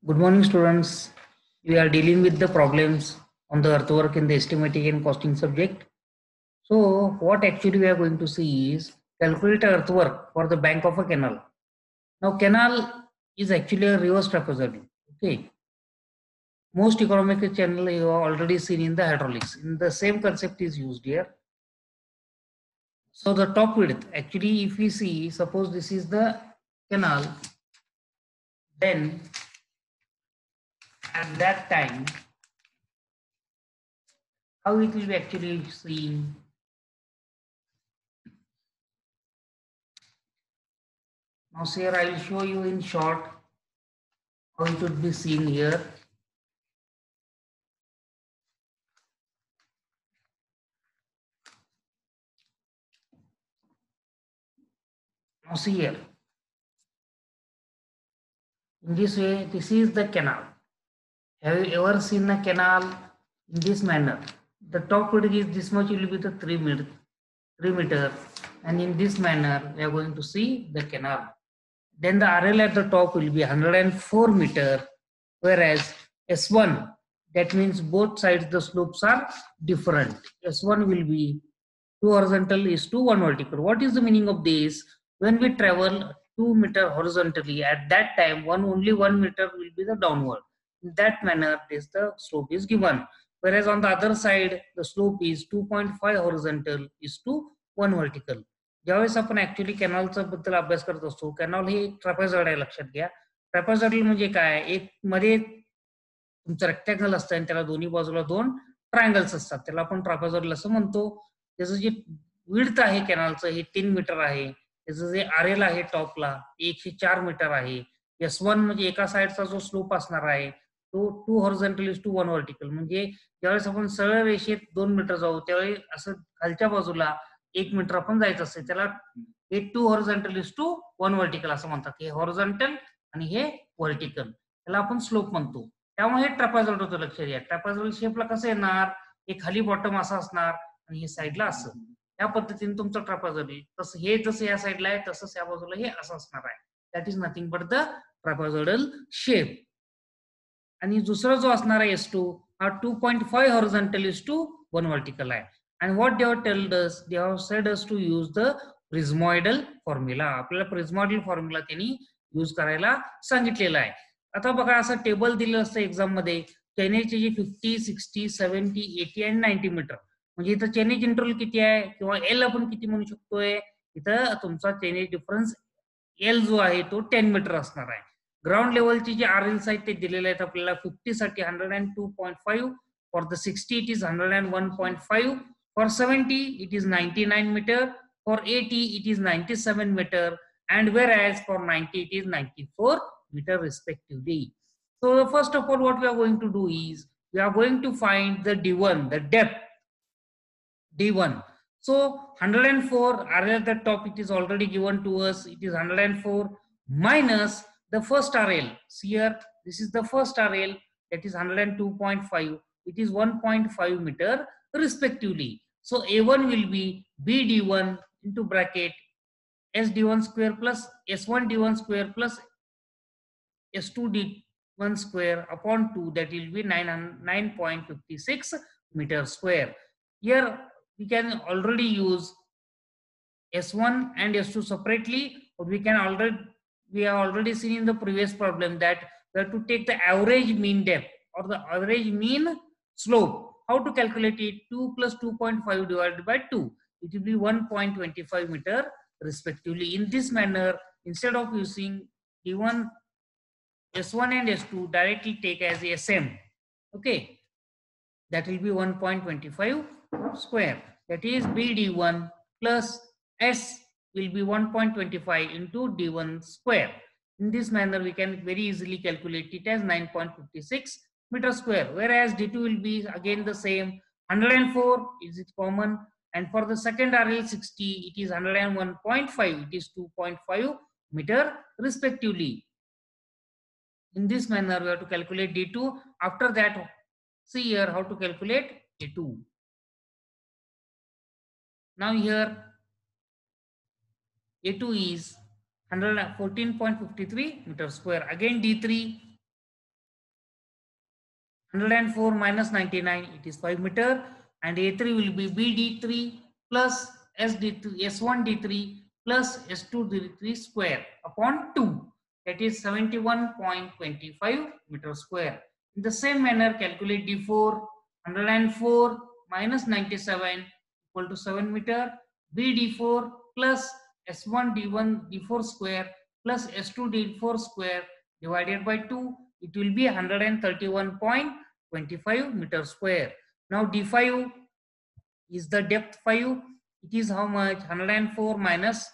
Good morning, students. We are dealing with the problems on the earthwork in the estimating and costing subject. So, what actually we are going to see is calculate earthwork for the bank of a canal. Now, canal is actually a reverse trapezoidal. Okay. Most economical channel you have already seen in the hydraulics. In the same concept is used here. So, the top width actually, if we see, suppose this is the canal, then at that time, how it will be actually seen. Now, here I will show you in short how it would be seen here. Now, see here. In this way, this is the canal. Have you ever seen a canal in this manner? The top width is this much will be the 3 meter, and in this manner we are going to see the canal. Then the RL at the top will be 104 meter, whereas S1, that means both sides the slopes are different. S1 will be 2 horizontal is to 1 vertical. What is the meaning of this? When we travel 2 meter horizontally, at that time only 1 meter will be the downward. In that manner, this the slope is given. Whereas on the other side, the slope is 2.5 horizontal is to 1 vertical. ज्यावेळेस आपण actually कॅनॉलचा बद्दल अभ्यास करत असतो, canal हे trapezoid आहे, लक्षात घ्या. Trapezoidal म्हणजे काय, एक मध्ये तुमचं रेक्टँगल असतं आणि त्याला दोन्ही बाजूला दोन ट्रायंगल्स असतात, त्याला आपण ट्रॅपेझॉइडल असं म्हणतो. त्याचं जे विड्थ आहे कॅनॉलचं हे 3 मीटर आहे. त्याचं जे आरएल आहे टॉपला 104 मीटर आहे. S1 म्हणजे एका साइडचा जो स्लोप असणार आहे तो 2 हॉरिझॉन्टल इज टू 1 व्हर्टिकल, म्हणजे ज्यावेळेस आपण सरळ रेषेत 2 मीटर जाऊ त्यावेळी असं खालच्या बाजूला 1 मीटर आपण जायचं असते, त्याला हे 2 हॉरिझॉन्टल इज टू 1 व्हर्टिकल असं म्हणतात. हे हॉरिझॉन्टल आणि हे व्हर्टिकल, त्याला आपण स्लोप म्हणतो. त्यामुळे हे ट्रॅपेझॉइड होतं, लक्षात घ्या. ट्रॅपेझॉइडल शेपला कसं येणार, हे खाली बॉटम असं असणार आणि हे साईडला असं, त्या पद्धतीने तुमचं ट्रॅपेझॉइडल. तसं हे जसं या साईडला आहे तसंच या बाजूला हे असं असणार आहे. That is nothing but the trapezoidal shape. आणि दुसरा जो असणार आहे S2 हा 2.5 हॉरिझॉन्टल इज टू 1 वर्टिकल आहे. आणि what they have told us, they have said us to use the prismoidal formula. आपल्याला प्रिझमॉइडल फॉर्म्युला त्यांनी यूज करायला सांगितलेला आहे. आता बघा, असं टेबल दिलेलं असतं एक्झाम मध्ये, चेनेजचे जे 50, 60, 70, 80 आणि 90 मीटर. म्हणजे इथं चेनेज इंटरवल किती आहे किंवा एल आपण किती म्हणू शकतोय, इथं तुमचा चेनेज डिफरन्स एल जो आहे तो 10 मीटर असणार आहे. ग्राउंड लेवलची जे आरएल्स आहेत ते दिलेले आहेत आपल्याला. 50 साठी 102.5, for the 60 it is 101.5, for 70 it is 99 metre, for 80 it is 97 metre, and whereas for 90 it is 94 meter respectively. So first of all what we are going to do is we are going to find the D1, the depth D1. So 104 RL at the top, it is already given to us, it is 104 minus the first RL. See here, this is the first RL, that is 102.5, it is 1.5 meter respectively. So A1 will be BD1 into bracket SD1 square plus S1 D1 square plus S2 D1 square upon 2, that will be 9.56 meter square. Here we can already use S1 and S2 separately, or we have already seen in the previous problem that we have to take the average mean depth or the average mean slope. How to calculate it? 2 plus 2.5 divided by 2, it will be 1.25 meter respectively. In this manner, instead of using D1, S1 and S2, directly take as SM. Okay, that will be 1.25 square, that is BD1 plus S will be 1.25 into D1 square. In this manner we can very easily calculate it as 9.56 meter square, whereas D2 will be again the same, 104 is it common, and for the second RL 60 it is 101.5, it is 2.5 meter respectively. In this manner we have to calculate D2. After that, see here how to calculate A2. Now here A2 is 114.53 meter square. Again D3, 104 minus 99, it is 5 meter, and A3 will be BD3 plus SD3, S1D3 plus S2D3 square upon 2, that is 71.25 meter square. In the same manner, calculate D4. 104 minus 97 equal to 7 meter, BD4 plus S1D1 D4 square plus S2D4 square divided by 2, it will be 131.25 meter square. Now D5 is the depth 5. It is how much? 104 minus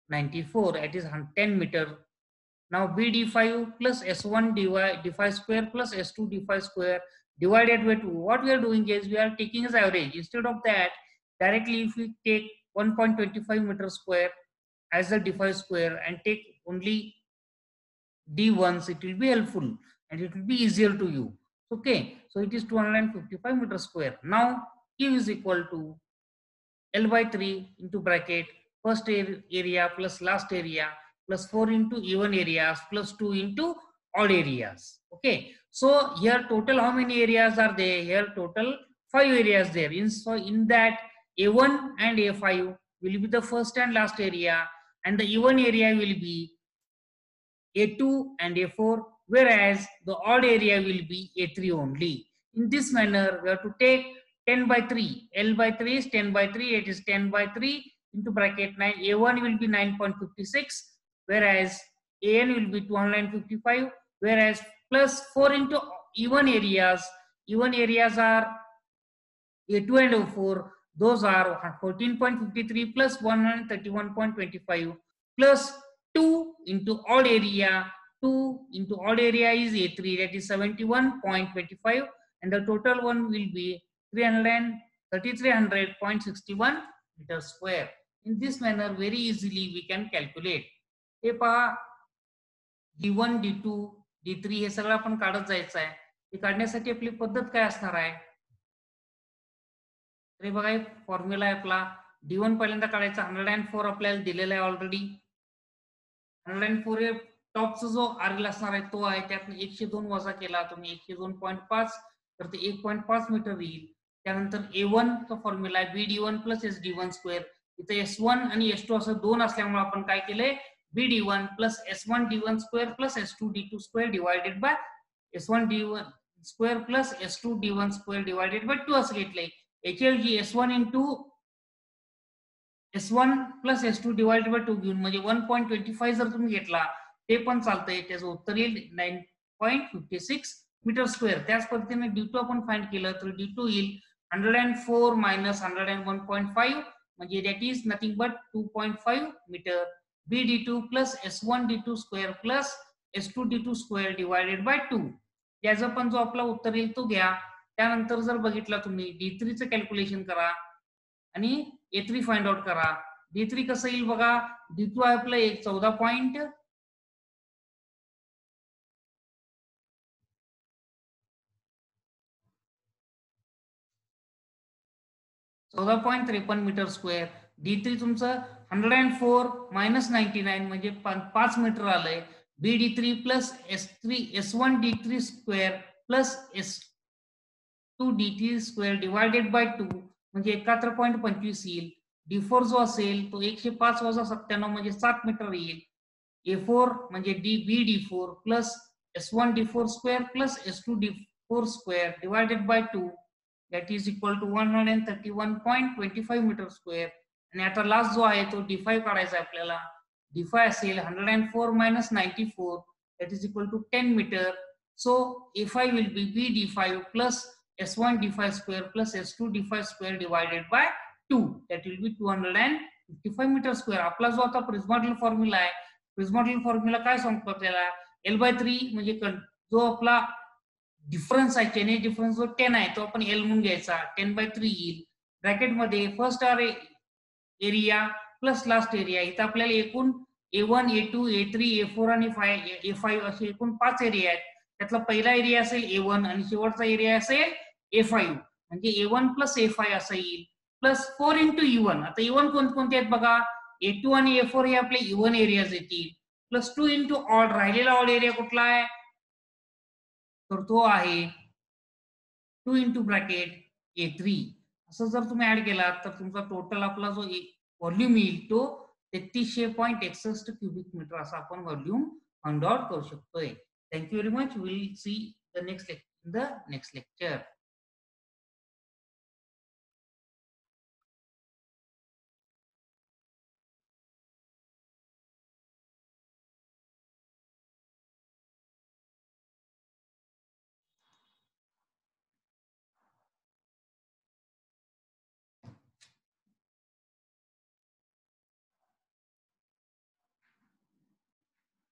94, that is 10 meter. Now BD5 plus S1 D5 square plus S2 D5 square divided by 2. What we are doing is we are taking as average. Instead of that, directly if we take 1.25 meter square as the D5 square and take only D1s, it will be helpful and it will be easier to you. Okay, so it is 255 meter square. Now Q is equal to L by 3 into bracket first area plus last area plus 4 into even areas plus 2 into odd areas. Okay, so here total how many areas are there? Here total 5 areas there. So in that A1 and A5 will be the first and last area, and the even area will be A2 and A4, whereas the odd area will be A3 only. In this manner, we have to take 10 by 3. L by 3 is 10 by 3. It is 10 by 3 into bracket 9. A1 will be 9.56, whereas AN will be 255, whereas plus 4 into even areas. Even areas are A2 and A4. Those are 14.53 plus 131.25 plus 2 into odd area. 2 into odd area is A3, that is 71.25, and the total one will be 3300.61 meter square. In this manner, very easily we can calculate. हे पहा D1, D2, D3 हे सगळं आपण काढत जायचं आहे. हे काढण्यासाठी आपली पद्धत काय असणार आहे? तर बघा एक फॉर्म्युला आहे आपला. D1 पहिल्यांदा काढायचा. 104 आपल्याला दिलेला आहे ऑलरेडी. 104 हे टॉपचा जो आरएल असणार आहे तो आहे. त्यातून 102 वजा केला तुम्ही 102.5 तर ते 1.5 मीटर येईल. त्यानंतर A1 चा फॉर्म्युला आहे BD1 प्लस SD1 स्क्वेअर. इथे S1 आणि S2 असं दोन असल्यामुळे आपण काय केले, BD1 plus S1D1 square plus S2D2 square divided bye S1D1 square plus S2D1 square divided by 2 असं घेतलंय. याच्याऐवजी S1 into S1 plus S2 divided by 2 घेऊन म्हणजे 1.25 जर तुम्ही घेतला ते पण चालतंय. त्याचं उत्तर येईल 9.56 मीटर स्क्वेअर. त्याच पद्धतीने D2 आपण फाइंड केलं तर D2 येईल 104 मायनस 101.5 म्हणजे that is nothing but 2.5 metre. BD2 plus S1D2 square plus S2D2 square divided by 2. त्याचं पण जो आपला उत्तर येईल तो घ्या. त्यानंतर जर बघितला तुम्ही D3 चं कॅल्क्युलेशन करा आणि A3 फाइंड आउट करा. D3 कसं येईल बघा. D2 आहे आपलं 14.53 मीटर स्क्वेअर. D3 तुमचं 104 मायनस 99 म्हणजे 5 मीटर आलंय. BD3 plus S1D3 square plus S2D3 square divided by 2 म्हणजे 71.25 येईल. D4 जो असेल तो 105 वजा 97 म्हणजे 7 मीटर येईल. A4 म्हणजे BD4 plus S1D4 square plus S2D4 square divided by 2 that is equal to 131.25 metre square. आणि आता लास्ट जो आहे तो D5 काढायचा आहे आपल्याला. D5 असेल 104 minus 94 that is equal to 10 meter. So A5 will be BD5 plus S1D5 square plus S2D5 square divided by 2 that will be 255 meter square. आपला जो आता प्रिझमॉडल फॉर्म्युला आहे, प्रिझमॉडल फॉर्म्युला काय सांगतो आपल्याला, L/3 म्हणजे जो आपला डिफरन्स आहे चेन डिफरन्स जो 10 आहे तो आपण L म्हणून घ्यायचा. 10/3 येईल. ब्रॅकेट मध्ये first area plus last area. इथं आपल्याला एकूण A1, A2, A3, A4 आणि A5 असे एकूण 5 एरिया आहेत. त्यातला पहिला एरिया असेल A1 आणि शेवटचा एरिया असेल A5 म्हणजे A1 प्लस A5 असं येईल प्लस 4 इंटू E1. आता E1 कोणते आहेत बघा. A2 आणि A4 हे आपले इवन एरियाज येतील प्लस 2 इंटू ऑड. राहिलेला ऑड एरिया कुठला आहे तर तो आहे 2 इंटू ब्रॅकेट A3 असं जर तुम्ही ऍड केला तर तुमचा टोटल आपला जो व्हॉल्यूम येईल तो 3361 क्युबिक मीटर असा आपण व्हॉल्यूम फाइंड आउट करू शकतोय. Thank you very much. Will see the next lecture.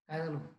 काय झालं?